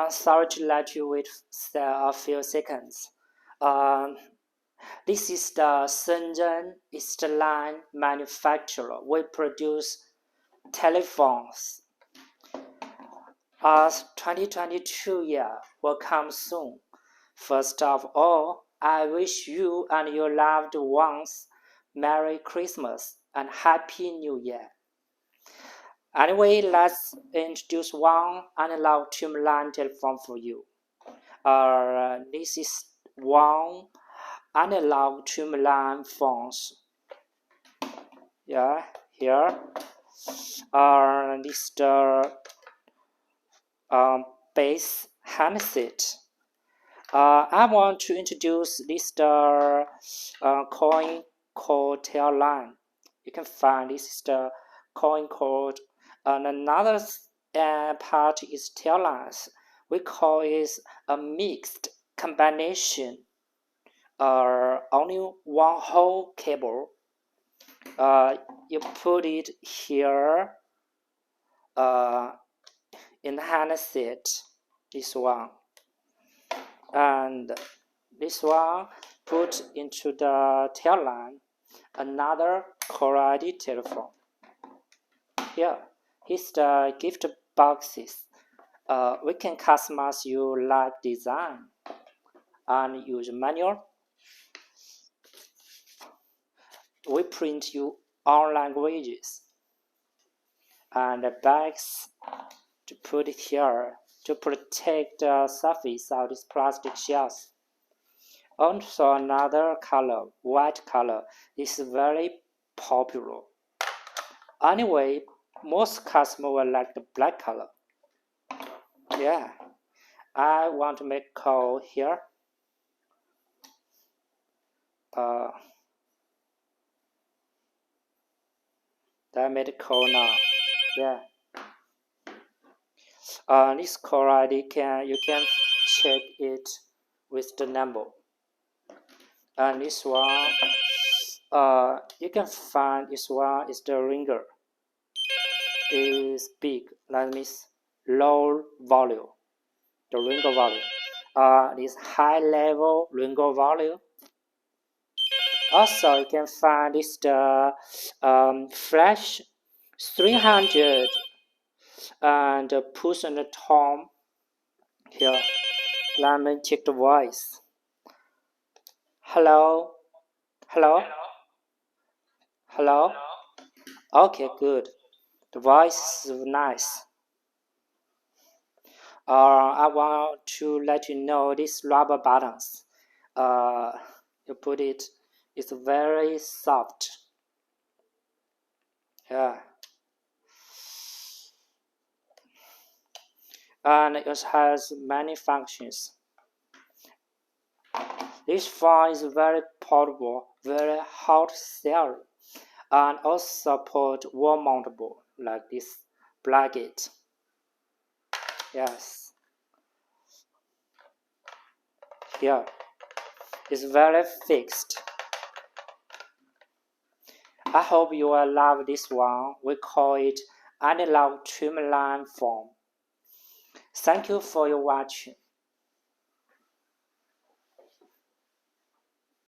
Sorry to let you wait a few seconds. This is the Shenzhen Eastline manufacturer. We produce telephones. 2022 year will come soon. First of all, I wish you and your loved ones Merry Christmas and Happy New Year. Anyway, let's introduce one analog line telephone for you. This is one analog line phones. Yeah, here. This is the base handset. I want to introduce this coin called tail line. You can find this is the coin called, and another part is tail lines. We call it a mixed combination. Only one whole cable. You put it here. In the handset, this one. And this one put into the tail line, another quality telephone. Here's the gift boxes. We can customize your like design and use manual. We print you all languages and the bags to put it here to protect the surface of these plastic shells. Also another color, white color, is very popular. Anyway, most customers will like the black color. I want to make a call here. I made a call now. This call ID you can check it with the number. And this one, you can find this one is the ringer. Is big, that means low volume. The ringer volume. This high level ringer volume. Also, you can find this the flash 300 and push on the tone. Here, let me check the voice. Hello. Okay, good. The voice is nice. I want to let you know these rubber buttons. You put it's very soft. And it has many functions. This phone is very portable, very hot selling, and also support wall mountable like this bracket. Here it's very fixed. I hope you will love this one. We call it analog trimline phone. Thank you for your watching.